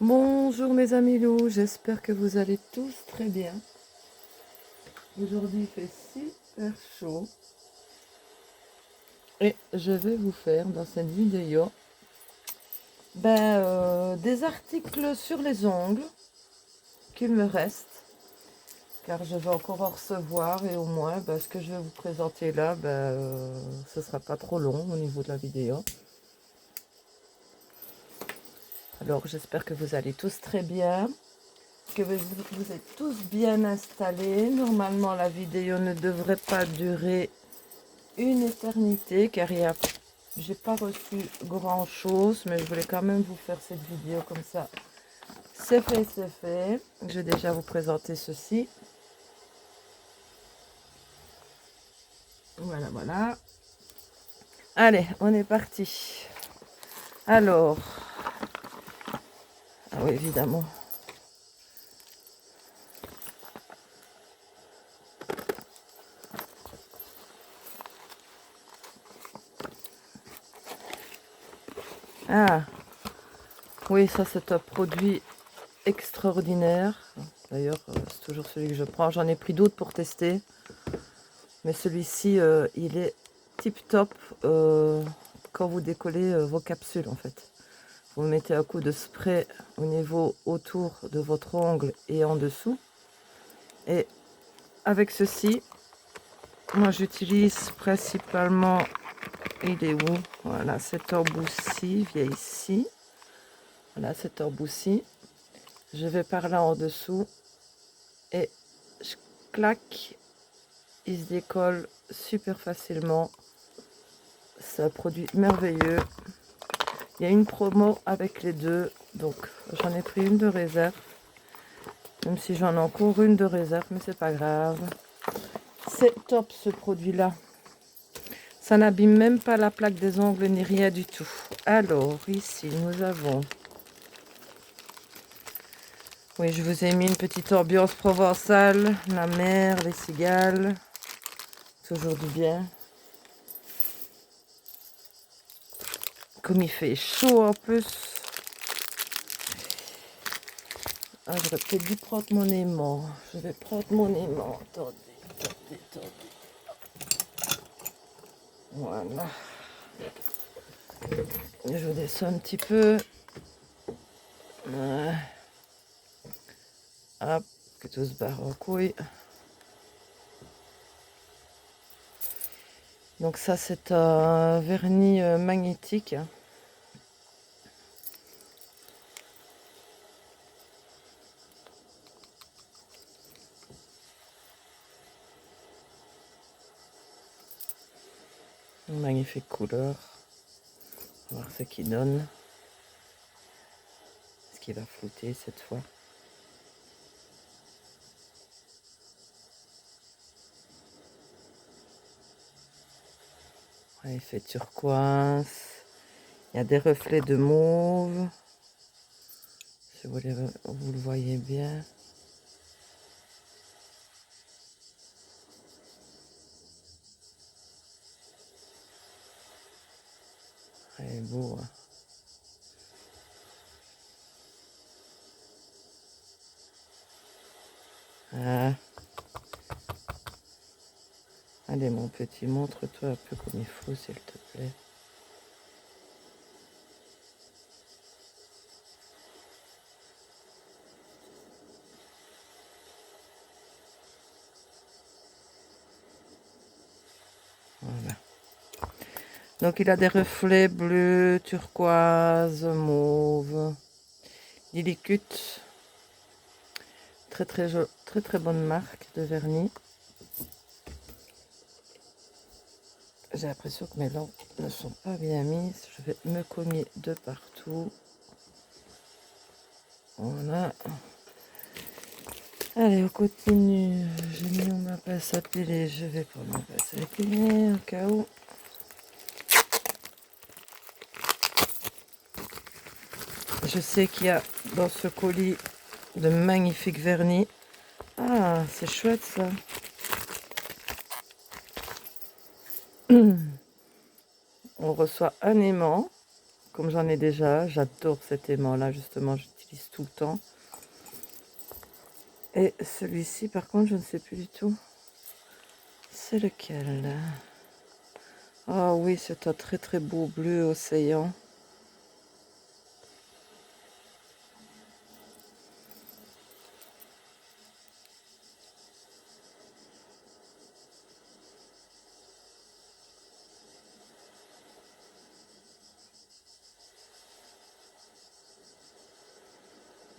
Bonjour mes amis loups, j'espère que vous allez tous très bien. Aujourd'hui il fait super chaud et je vais vous faire dans cette vidéo des articles sur les ongles qu'il me reste, car je vais encore en recevoir et au moins ce que je vais vous présenter là, ce sera pas trop long au niveau de la vidéo. Alors j'espère que vous allez tous très bien, que vous êtes tous bien installés. Normalement la vidéo ne devrait pas durer une éternité, car j'ai pas reçu grand chose, mais je voulais quand même vous faire cette vidéo comme ça. C'est fait, c'est fait. Je vais déjà vous présenter ceci. Voilà, voilà. Allez, on est parti. Alors, ah oui, évidemment. Ah, oui, ça c'est un produit extraordinaire. D'ailleurs, c'est toujours celui que je prends. J'en ai pris d'autres pour tester. Mais celui-ci, il est tip top quand vous décollez vos capsules en fait. Vous mettez un coup de spray au niveau autour de votre ongle et en dessous. Et avec ceci, moi j'utilise principalement, il est où? Voilà, cet orboussi vient ici. Voilà, cet orboussi. Je vais par là en dessous et je claque. Il se décolle super facilement. C'est un produit merveilleux. Il y a une promo avec les deux, donc j'en ai pris une de réserve. Même si j'en ai encore une de réserve, mais c'est pas grave. C'est top ce produit-là. Ça n'abîme même pas la plaque des ongles ni rien du tout. Alors, ici, nous avons... Oui, je vous ai mis une petite ambiance provençale. La mer, les cigales. Toujours du bien. Comme il fait chaud en plus. Ah, j'aurais peut-être dû prendre mon aimant. Je vais prendre mon aimant. Attendez, attendez, attendez. Voilà. Je descends un petit peu. Hop, que tout se barre en couille. Donc ça, c'est un vernis magnétique. Une magnifique couleur. On va voir ce qu'il donne. Est-ce qu'il va flotter cette fois? Ouais, il fait turquoise. Il y a des reflets de mauve. Si vous le voyez bien. Il est beau. Hein. Ah. Allez, mon petit, montre-toi un peu comme il faut, s'il te plaît. Voilà. Donc, il a des reflets bleus, turquoise, mauve, Lilicute. Très, très bonne marque de vernis. J'ai l'impression que mes lampes ne sont pas bien mises. Je vais me cogner de partout. Voilà. Allez, on continue. J'ai mis ma pince à piler. Je vais prendre ma pince à piler au cas où. Je sais qu'il y a dans ce colis de magnifiques vernis. Ah, c'est chouette ça. On reçoit un aimant comme j'en ai déjà, j'adore cet aimant-là, justement, j'utilise tout le temps. Et celui-ci, par contre, je ne sais plus du tout. C'est lequel là? Ah oui, c'est un très très beau bleu océan.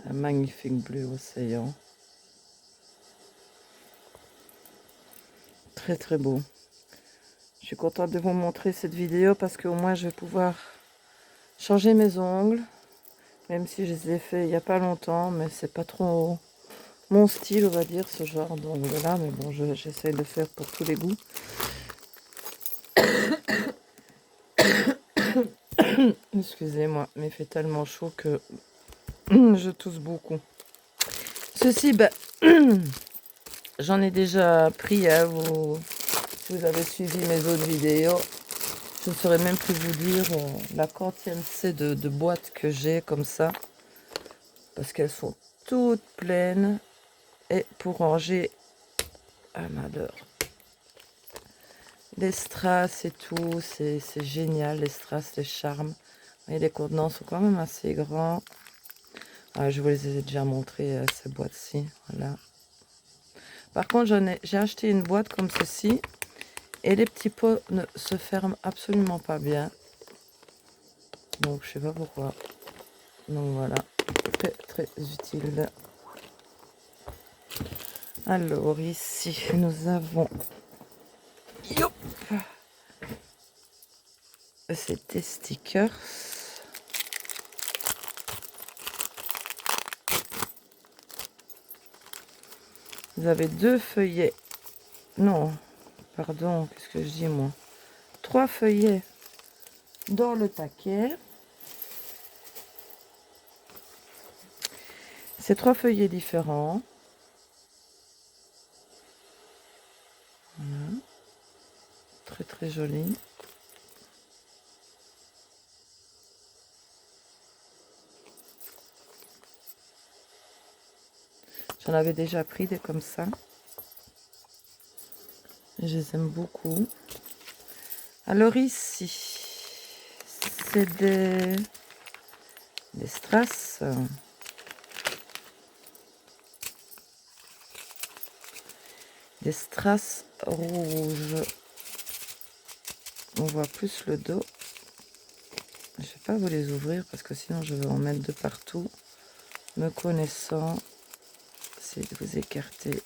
Un magnifique bleu océan. Très très beau. Je suis contente de vous montrer cette vidéo parce qu'au moins je vais pouvoir changer mes ongles. Même si je les ai fait il n'y a pas longtemps, mais c'est pas trop mon style, on va dire, ce genre d'ongles là. Mais bon, j'essaie de le faire pour tous les goûts. Excusez-moi, mais il fait tellement chaud que je tousse beaucoup. Ceci, ben, j'en ai déjà pris, hein, si vous avez suivi mes autres vidéos. Je ne saurais même plus vous dire la quantième c'est de boîtes que j'ai comme ça. Parce qu'elles sont toutes pleines. Et pour ranger, ah malheur, les strass et tout, c'est génial, les strass, les charmes. Et les contenants sont quand même assez grands. Ah, je vous les ai déjà montré, ces boîtes-ci, voilà. Par contre, j'ai acheté une boîte comme ceci. Et les petits pots ne se ferment absolument pas bien. Donc, je sais pas pourquoi. Donc, voilà. Très, très utile. Alors, ici, nous avons... Yop, c'est des stickers. Vous avez 2 feuillets. Non, pardon, qu'est-ce que je dis, moi? 3 feuillets dans le paquet. C'est 3 feuillets différents. Voilà. Très très joli. J'en avais déjà pris des comme ça. Je les aime beaucoup. Alors ici, c'est des strass. Des strass rouges. On voit plus le dos. Je ne vais pas vous les ouvrir parce que sinon je vais en mettre de partout. Me connaissant, c'est de vous écarter.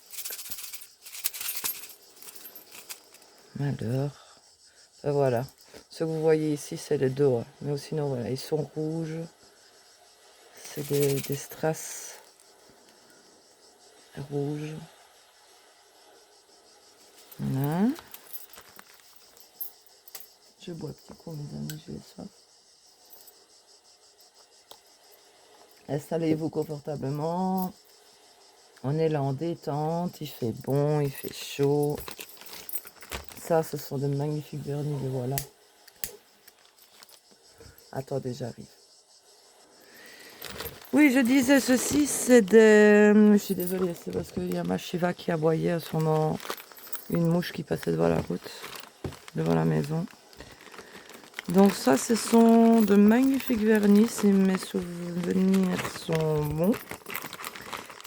Malheur. Ben voilà. Ce que vous voyez ici, c'est le dos. Hein. Mais sinon, voilà, ils sont rouges. C'est des strass rouges. Voilà. Je bois petit coup, mes amis, je vais soif. Installez-vous confortablement. On est là en détente. Il fait bon, il fait chaud. Ça, ce sont de magnifiques vernis, les voilà. Attendez, j'arrive. Oui, je disais ceci, c'est des... Je suis désolée, c'est parce qu'il y a ma Shiva qui aboyait à son nom. Une mouche qui passait devant la route, devant la maison. Donc ça, ce sont de magnifiques vernis, si mes souvenirs sont bons.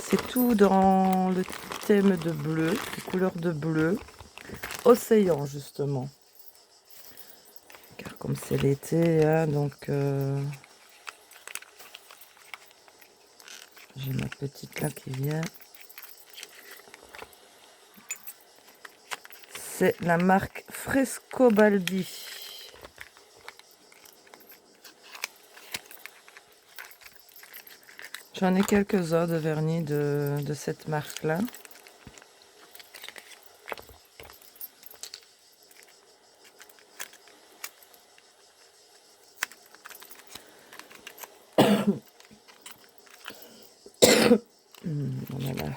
C'est tout dans le thème de bleu, les couleurs de bleu. Océan, justement. Car comme c'est l'été, hein, donc... j'ai ma petite là qui vient. C'est la marque Frescobaldi. J'en ai quelques-uns de vernis de cette marque-là. Voilà.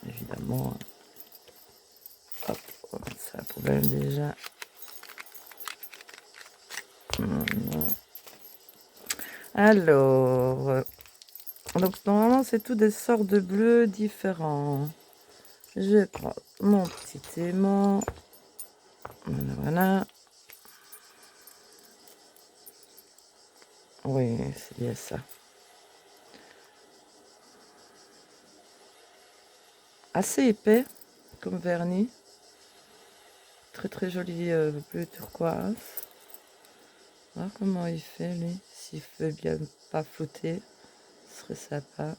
Évidemment, hop, on va mettre ça à la poubelle déjà. Alors, donc normalement c'est tout des sortes de bleus différents. Je vais prendre mon petit aimant. Voilà, voilà. Oui, c'est bien ça. Assez épais comme vernis. Très très joli bleu turquoise. Voir comment il fait lui. S'il fait bien pas flouter, ce serait sympa.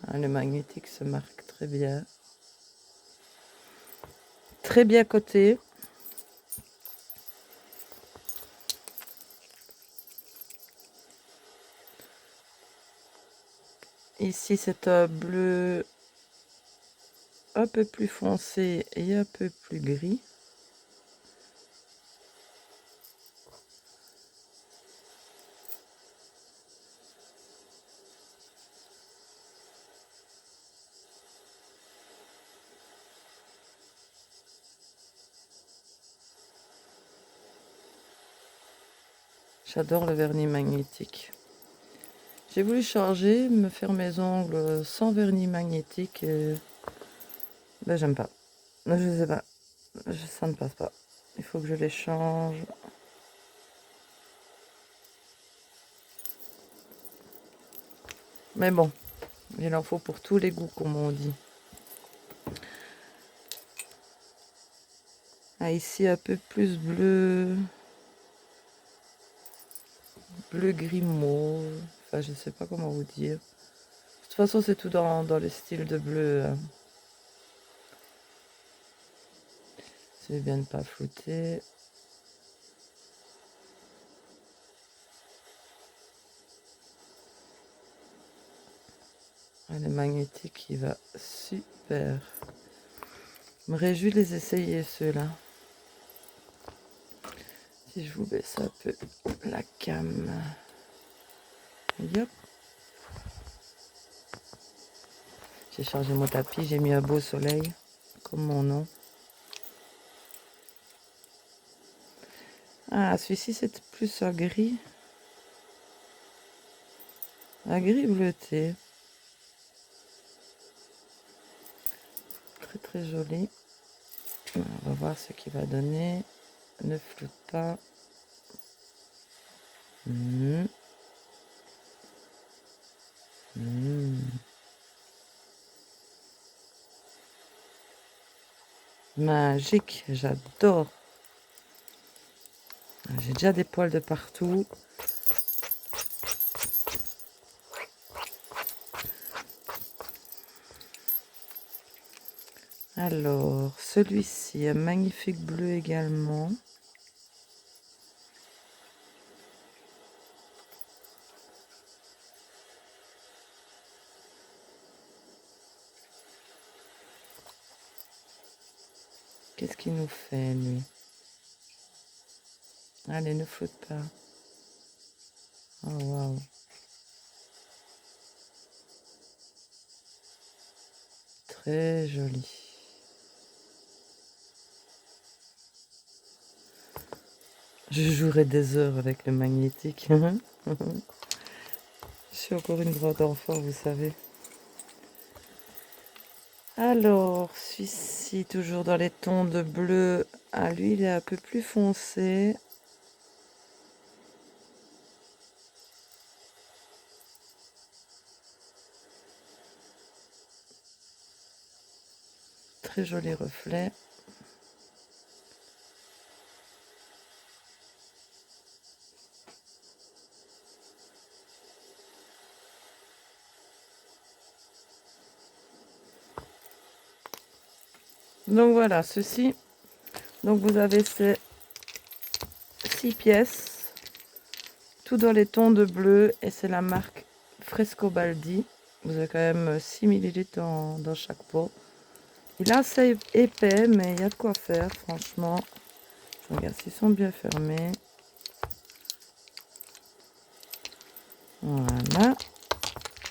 Ah, le magnétique se marque très bien. Très bien coté. Ici c'est un bleu un peu plus foncé et un peu plus gris. J'adore le vernis magnétique. J'ai voulu changer, me faire mes ongles sans vernis magnétique et ben, j'aime pas. Je sais pas, ça ne passe pas. Il faut que je les change. Mais bon, il en faut pour tous les goûts, comme on dit. Ah, ici un peu plus bleu, bleu gris mauve. Enfin, je sais pas comment vous dire. De toute façon, c'est tout dans le style de bleu. C'est bien de pas flouter. Ah, le magnétique, il va super. Je me réjouis de les essayer, ceux-là. Si je vous baisse un peu la cam. Yop. J'ai chargé mon tapis, j'ai mis un beau soleil, comme mon nom. Ah, celui-ci, c'est plus un gris. Un gris bleuté. Très très joli. On va voir ce qu'il va donner. Ne floute pas. Mmh. Mmh. Magique, j'adore. J'ai déjà des poils de partout. Alors, celui-ci, un magnifique bleu également. Qu'est-ce qu'il nous fait, lui? Allez, ne floute pas. Oh, waouh. Très joli. Je jouerai des heures avec le magnétique. Je suis encore une grande enfant, vous savez. Alors, celui-ci, toujours dans les tons de bleu. Ah, lui, il est un peu plus foncé. Très joli reflet. Donc voilà, ceci. Donc vous avez ces 6 pièces, tout dans les tons de bleu, et c'est la marque Frescobaldi. Vous avez quand même 6 millilitres dans chaque pot. Il est assez épais, mais il y a de quoi faire, franchement. Je regarde s'ils sont bien fermés. Voilà.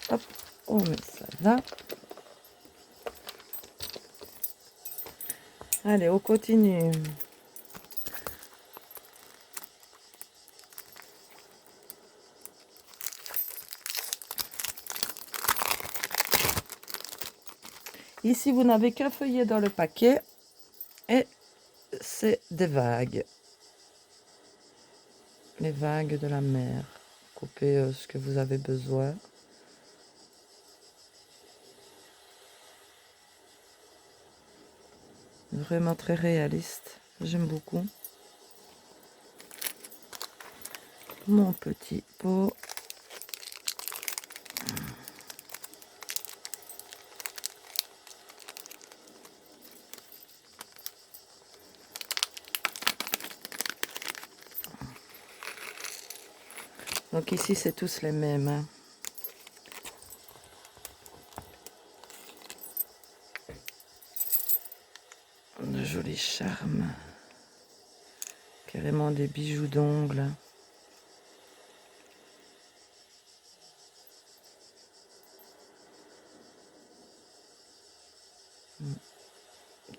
Hop, on met ça là. Allez, on continue. Ici, vous n'avez qu'un feuillet dans le paquet et c'est des vagues. Les vagues de la mer. Coupez ce que vous avez besoin. Vraiment très réaliste. J'aime beaucoup. Mon petit pot. Donc ici, c'est tous les mêmes. Hein. De jolis charmes. Carrément des bijoux d'ongles.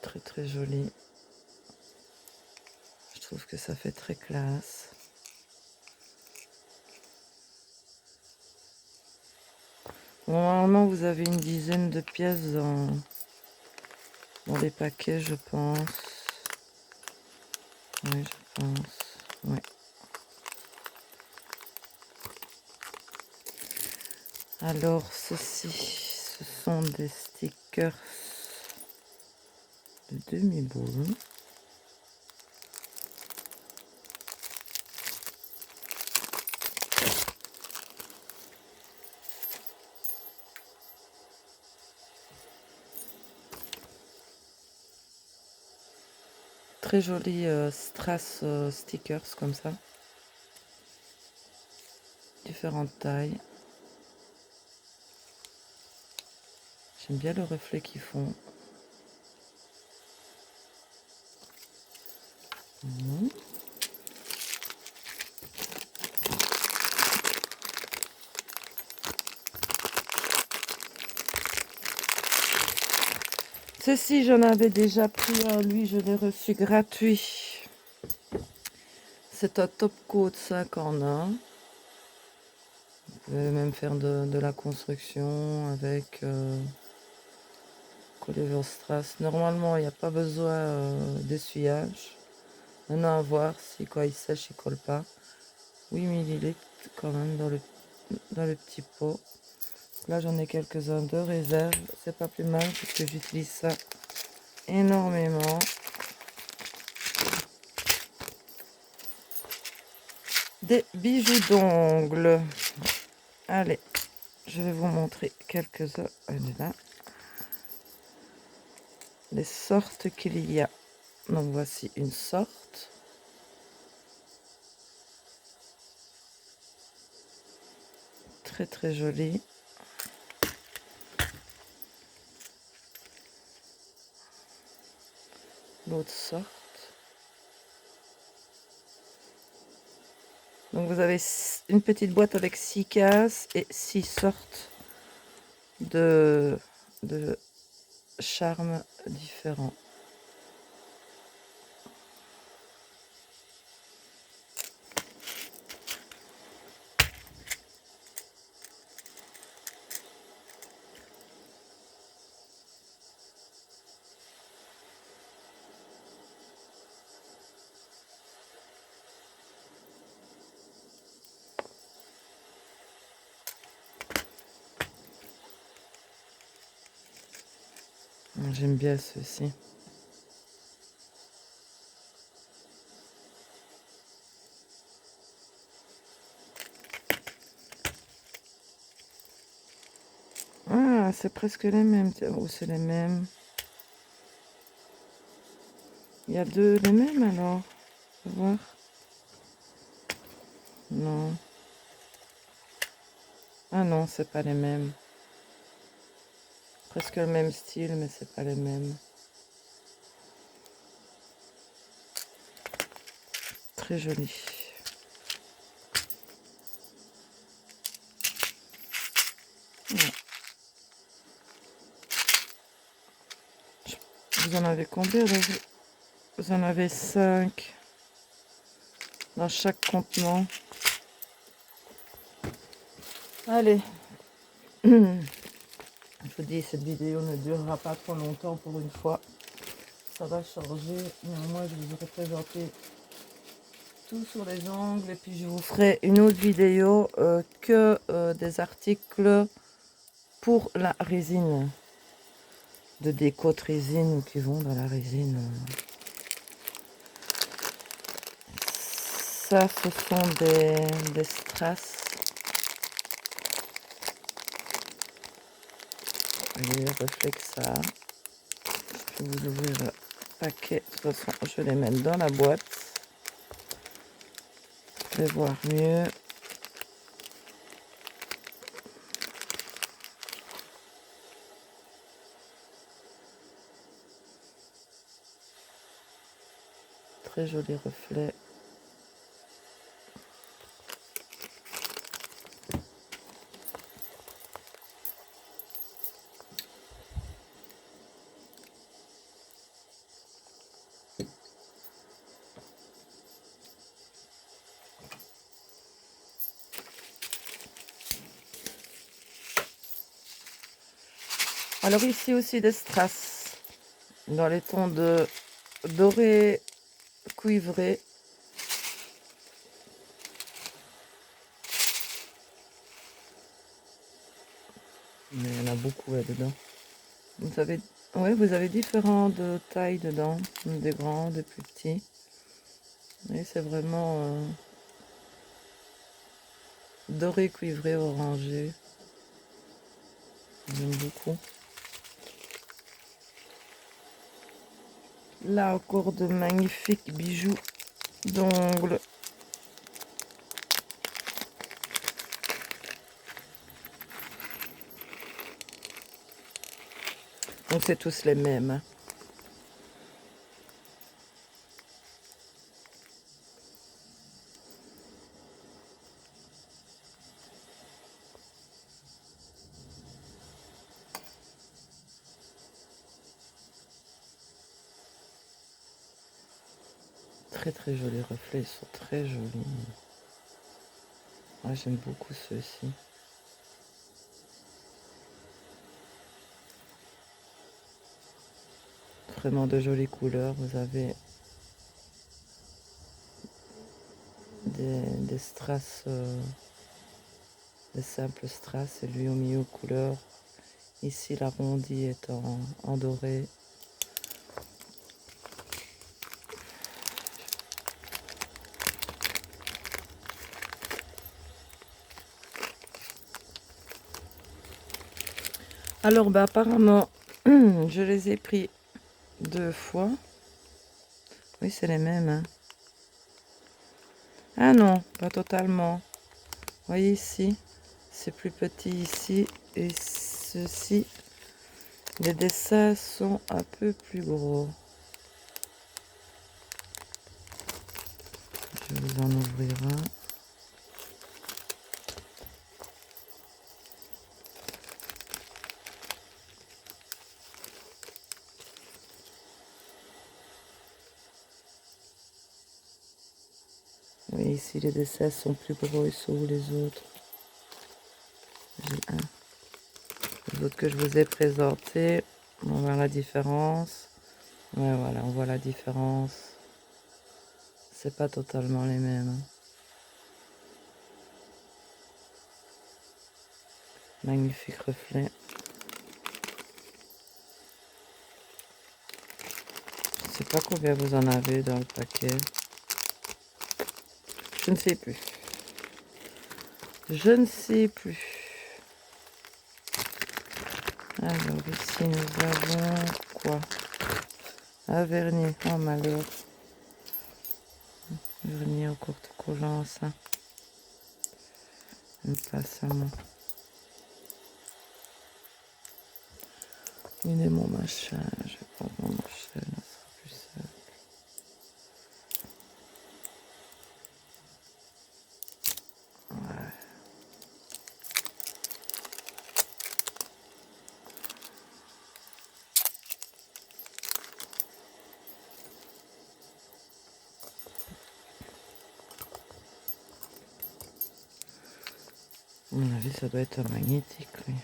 Très très joli. Je trouve que ça fait très classe. Normalement, vous avez une dizaine de pièces dans les paquets, je pense. Oui, je pense. Oui. Alors, ceci, ce sont des stickers de demi-boule. Très joli strass stickers comme ça. Différentes tailles. J'aime bien le reflet qu'ils font. Ceci, j'en avais déjà pris un, lui, je l'ai reçu gratuit. C'est un top coat 5 en 1. Vous pouvez même faire de la construction avec Collever Strass. Normalement, il n'y a pas besoin d'essuyage. Maintenant, à voir si quand il sèche, il colle pas. 8 ml quand même dans le petit pot. Là, j'en ai quelques-uns de réserve. C'est pas plus mal parce que j'utilise ça énormément. Des bijoux d'ongles. Allez, je vais vous montrer quelques-uns. Elle est là. Les sortes qu'il y a. Donc voici une sorte. Très très jolie. L'autre sorte. Donc vous avez une petite boîte avec 6 cases et 6 sortes de charmes différents. J'aime bien ceci. Ah, c'est presque les mêmes. Ou c'est les mêmes. Il y a deux les mêmes alors. On va voir. Non. Ah non, c'est pas les mêmes. Presque le même style, mais c'est pas les mêmes. Très joli. Ouais. Vous en avez combien là? Vous en avez 5 dans chaque contenant. Allez. Je vous dis, cette vidéo ne durera pas trop longtemps pour une fois. Ça va changer. Néanmoins, je vous aurai présenté tout sur les ongles. Et puis, je vous ferai une autre vidéo que des articles pour la résine. De déco de résine qui vont dans la résine. Ça, ce sont des strass. Les reflets que ça. Je vais vous ouvrir le paquet. De toute façon, je vais les mettre dans la boîte. Je vais voir mieux. Très joli reflet. Alors ici aussi des strass dans les tons de doré cuivré. Mais il y en a beaucoup là-dedans. Vous avez, ouais, vous avez différentes tailles dedans, des grands, des plus petits. Et c'est vraiment doré cuivré orangé. J'aime beaucoup. Là encore de magnifiques bijoux d'ongles. Donc c'est tous les mêmes. Hein. Très très jolis reflets, ils sont très jolis. Moi j'aime beaucoup ceux-ci. Vraiment de jolies couleurs. Vous avez des strass, des simples strass, et lui au milieu couleur. Ici l'arrondi est en doré. Alors bah apparemment je les ai pris 2 fois. Oui c'est les mêmes. Hein. Ah non, pas totalement. Vous voyez ici, c'est plus petit ici. Et ceci, les dessins sont un peu plus gros. Je vais vous en ouvrir un. Oui, ici les dessins sont plus gros et sur les autres. J'ai un. Les autres que je vous ai présentés, on voit la différence. Ouais, voilà, on voit la différence. C'est pas totalement les mêmes. Hein. Magnifique reflet. Je ne sais pas combien vous en avez dans le paquet. Je ne sais plus. Je ne sais plus. Alors ici nous avons quoi? Un vernis. Oh malheur. Vernis au courte collant ça. Pas ça moi. Il est mon machin. Je vais prendre mon machin. Ça sera plus simple. Ouais. mon avis, ça doit être un magnétique, oui.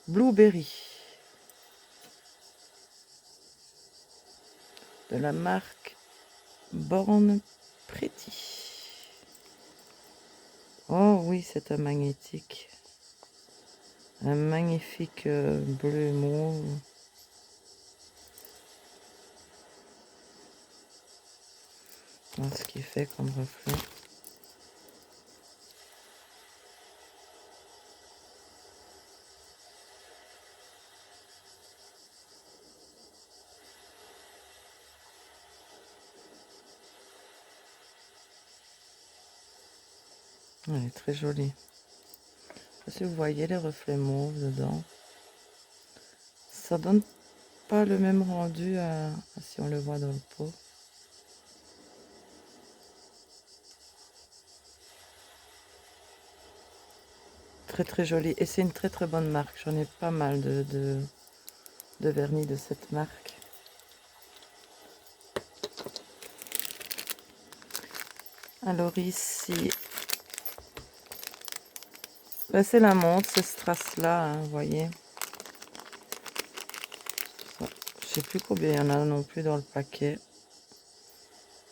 Blueberry. De la marque Born Pretty. Oh oui, c'est un magnétique. Un magnifique bleu mauve. Voilà ce qu'il fait comme reflet. Elle est très jolie. Je sais pas si vous voyez les reflets mauves dedans. Ça donne pas le même rendu à si on le voit dans le pot. Très très joli. Et c'est une très très bonne marque. J'en ai pas mal de vernis de cette marque. Alors ici, ben, c'est la montre, c'est ce trace-là, hein, vous voyez. Je sais plus combien il y en a non plus dans le paquet.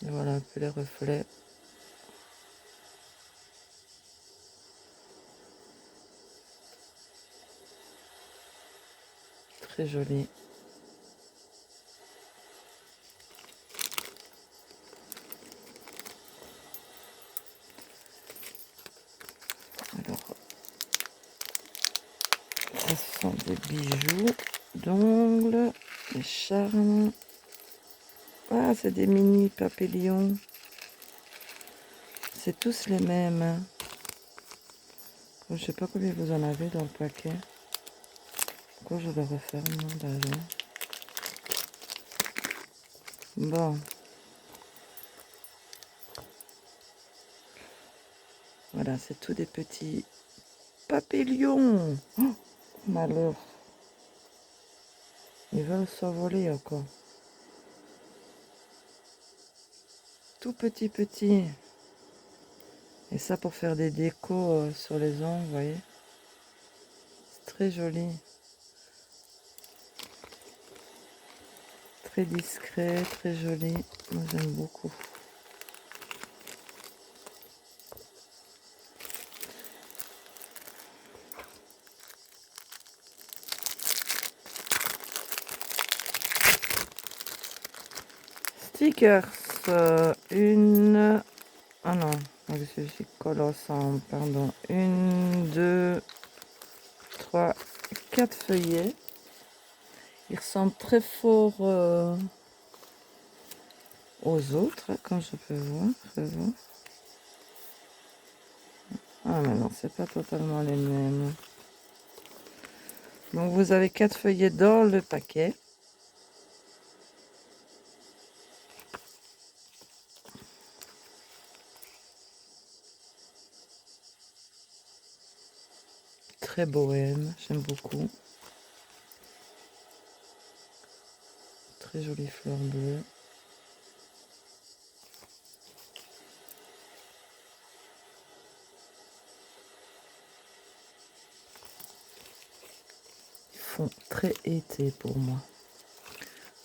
Et voilà un peu les reflets. Très joli. Alors, ce sont des bijoux d'ongles, des charmes. Ah, c'est des mini papillons. C'est tous les mêmes. Hein. Je sais pas combien vous en avez dans le paquet. Pourquoi je le referme d'ailleurs. Bon. Voilà, c'est tous des petits papillons. Oh, malheur. Ils veulent s'envoler encore. Tout petit petit. Et ça pour faire des décos sur les ongles, vous voyez. C'est très joli. Très discret, très joli. Moi j'aime beaucoup. Stickers. Une... Ah non, je colle ensemble, pardon. Une, deux, trois, quatre feuillets. Ils ressemblent très fort aux autres, comme je peux voir. Ah mais non, c'est pas totalement les mêmes. Donc vous avez 4 feuillets dans le paquet. Très bohème, j'aime beaucoup. Très jolie fleur bleue. Ils font très été pour moi.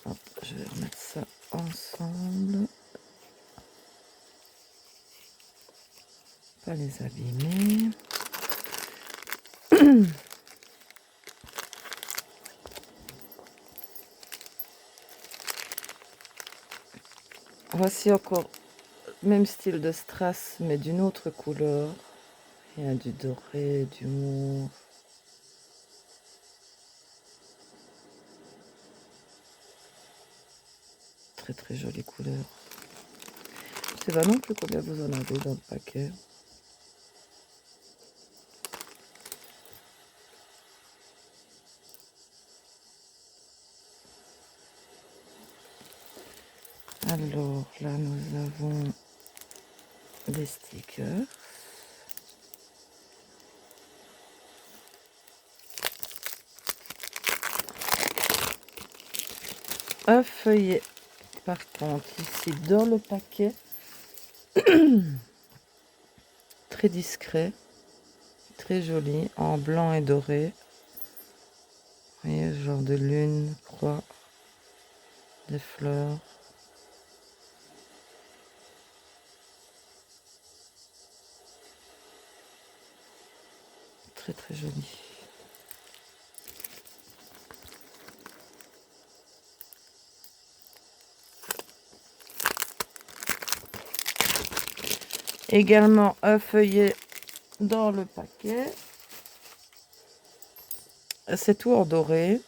Hop, je vais mettre ça ensemble. Pas les abîmer. Voici encore même style de strass, mais d'une autre couleur. Il y a du doré, du mauve. Très très jolie couleur. Je sais pas non plus combien vous en avez dans le paquet. Alors là nous avons des stickers. Un feuillet par contre ici dans le paquet. Très discret. très joli, en blanc et doré. Vous voyez, ce genre de lune, croix, des fleurs. Très très joli. Également un feuillet dans le paquet. C'est tout en doré.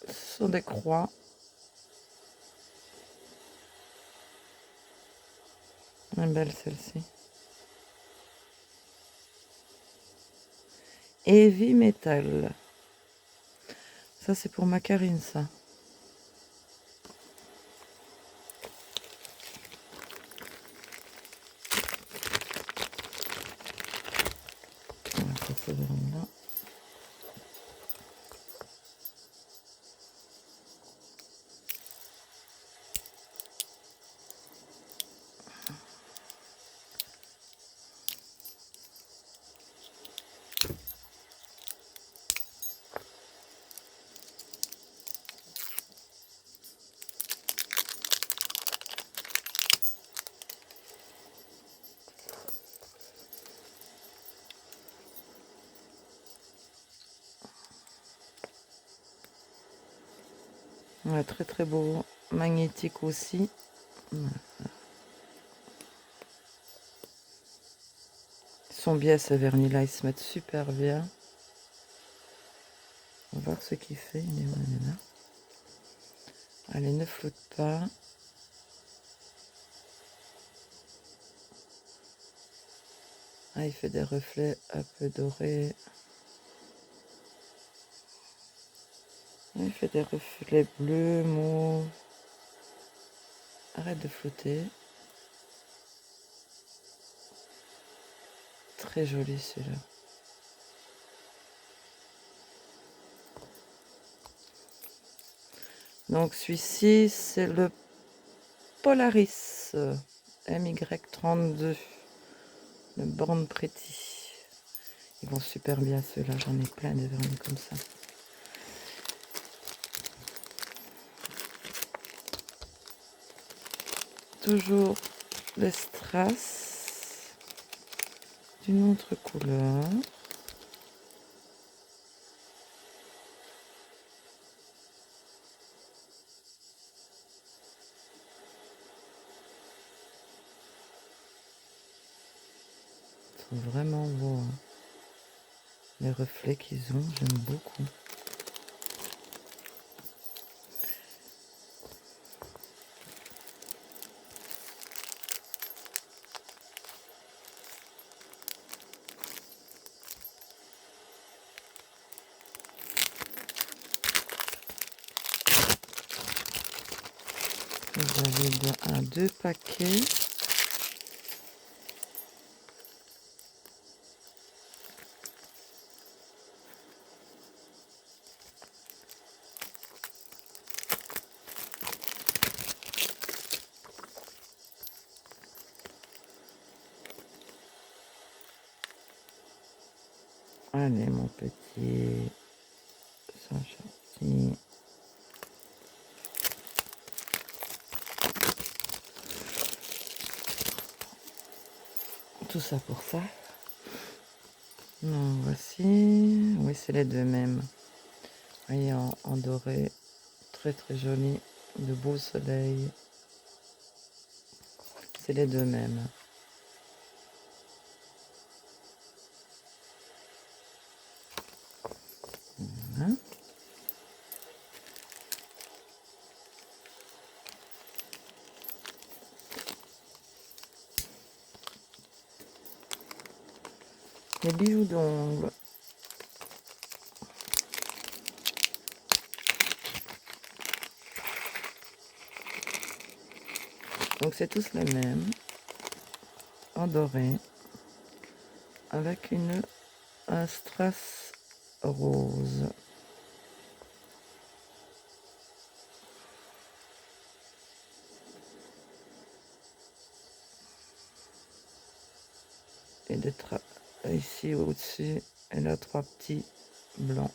Ce sont des croix. Elle est belle celle-ci. Heavy Metal. Ça c'est pour ma Karine ça. On va passer vers là. Ouais, très très beau. Magnétique aussi. Ils sont bien ces vernis-là, ils se mettent super bien. On va voir ce qu'il fait. Il est là. Allez, ne flotte pas. Ah, il fait des reflets un peu dorés. Il fait des reflets bleus, mauves. Arrête de flotter. Très joli celui-là. Donc celui-ci, c'est le Polaris MY32. Le Born Pretty. Ils vont super bien ceux-là. J'en ai plein des vernis comme ça. Toujours des strass d'une autre couleur. Ils sont vraiment beaux. Hein. Les reflets qu'ils ont, j'aime beaucoup. Vous avez deux paquets. Allez, mon petit Saint-Charty. Tout ça pour ça. Non, voici. Oui, c'est les deux mêmes. Vous voyez, en doré. Très très joli. De beau soleil. C'est les deux mêmes. Voilà. Les bijoux d'ongles. Donc c'est tous les mêmes. En doré. Avec un strass rose. et ici au-dessus, et là 3 petits blancs.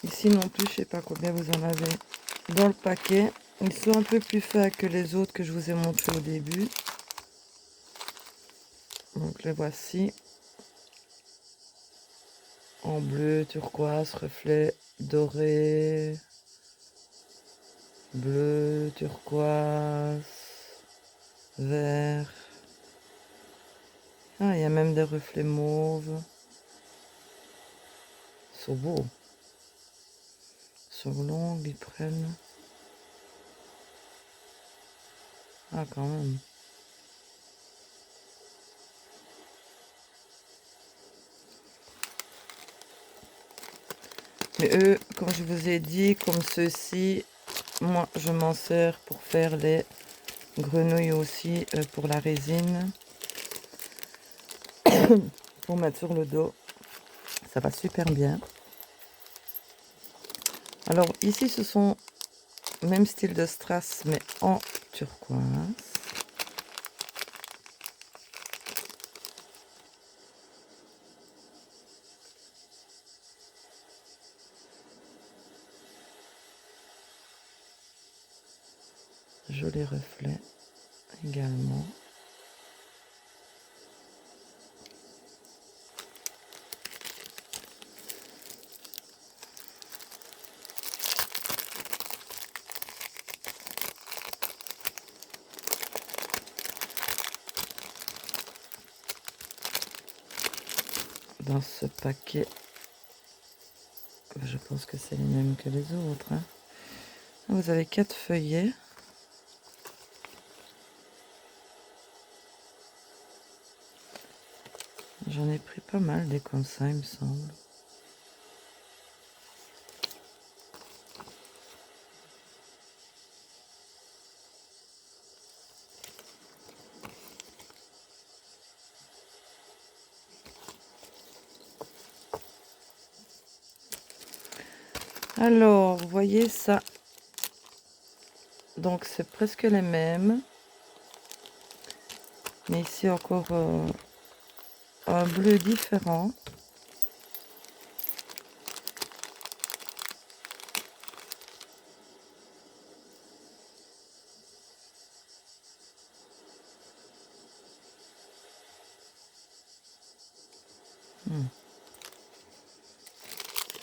Ici non plus, je sais pas combien vous en avez dans le paquet. Ils sont un peu plus fins que les autres que je vous ai montré au début. Donc les voici. En bleu, turquoise, reflet doré, bleu, turquoise, vert. Ah, il y a même des reflets mauves. Ils sont beaux. Sur longue, ils prennent. Ah, quand même. Mais eux, comme je vous ai dit, comme ceux-ci, moi, je m'en sers pour faire les grenouilles aussi, pour la résine. Pour mettre sur le dos. Ça va super bien. Alors, ici, ce sont même style de strass, mais en turquoise. Joli reflet également. Dans ce paquet, je pense que c'est les mêmes que les autres. Hein. Vous avez 4 feuillets. J'en ai pris pas mal des comme ça, il me semble. Alors, vous voyez ça. Donc, c'est presque les mêmes. Mais ici, encore un bleu différent.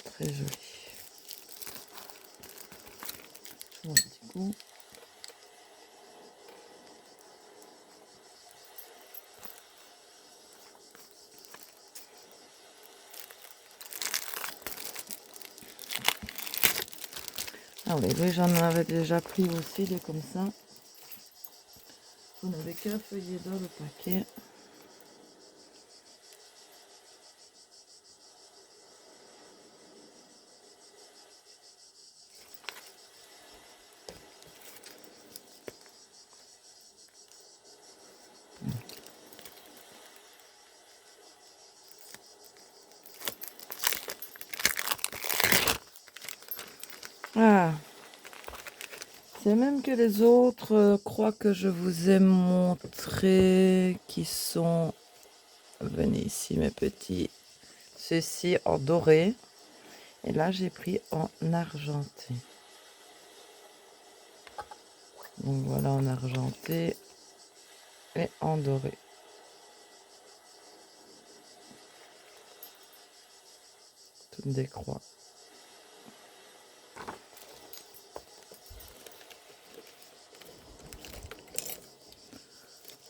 Très joli. Un petit coup. Ah oui, oui, j'en avais déjà pris aussi des comme ça. On n'avait qu'un feuillet dans le paquet. Ah, c'est même que les autres crois que je vous ai montré qui sont... Venez ici mes petits. Ceux-ci en doré. Et là j'ai pris en argenté. Donc voilà en argenté et en doré. Toutes des croix.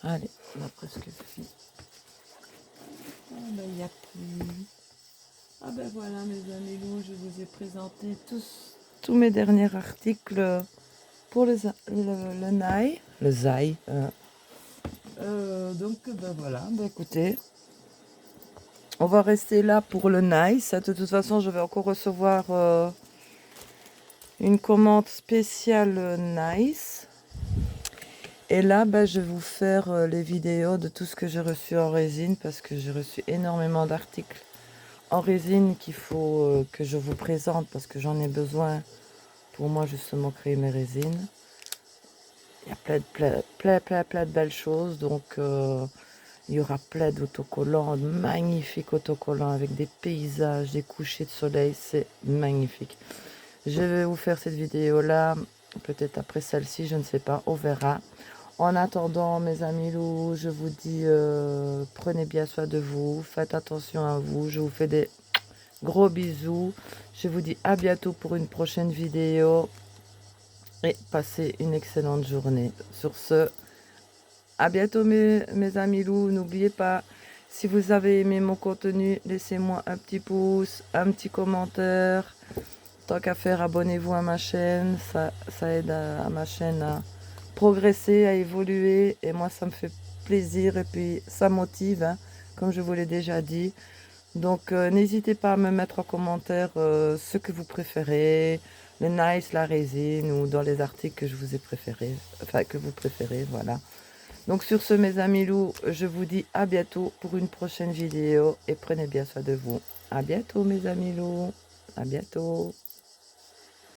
Allez, on a presque fini. Ah ben il n'y a plus. Ah ben voilà mes amis loups, je vous ai présenté tous mes derniers articles pour le Naï. Le Zai. Donc ben voilà, ben écoutez. On va rester là pour le Nice. De toute façon, je vais encore recevoir une commande spéciale Nice. Et là, je vais vous faire les vidéos de tout ce que j'ai reçu en résine parce que j'ai reçu énormément d'articles en résine qu'il faut que je vous présente parce que j'en ai besoin pour moi justement créer mes résines. Il y a plein de belles choses, donc il y aura plein d'autocollants, de magnifiques autocollants avec des paysages, des couchers de soleil, c'est magnifique. Je vais vous faire cette vidéo là, peut-être après celle-ci, je ne sais pas, on verra. En attendant, mes amis loups, je vous dis prenez bien soin de vous, faites attention à vous, je vous fais des gros bisous. Je vous dis à bientôt pour une prochaine vidéo et passez une excellente journée. Sur ce, à bientôt mes amis loups. N'oubliez pas, si vous avez aimé mon contenu, laissez-moi un petit pouce, un petit commentaire. Tant qu'à faire, abonnez-vous à ma chaîne. Ça aide à ma chaîne à progresser, à évoluer. Et moi, ça me fait plaisir et puis ça motive, hein, comme je vous l'ai déjà dit. Donc, n'hésitez pas à me mettre en commentaire ce que vous préférez, le nice, la résine ou dans les articles que je vous ai préférés, enfin que vous préférez, voilà. Donc sur ce, mes amis loups, je vous dis à bientôt pour une prochaine vidéo et prenez bien soin de vous. À bientôt, mes amis loups. À bientôt.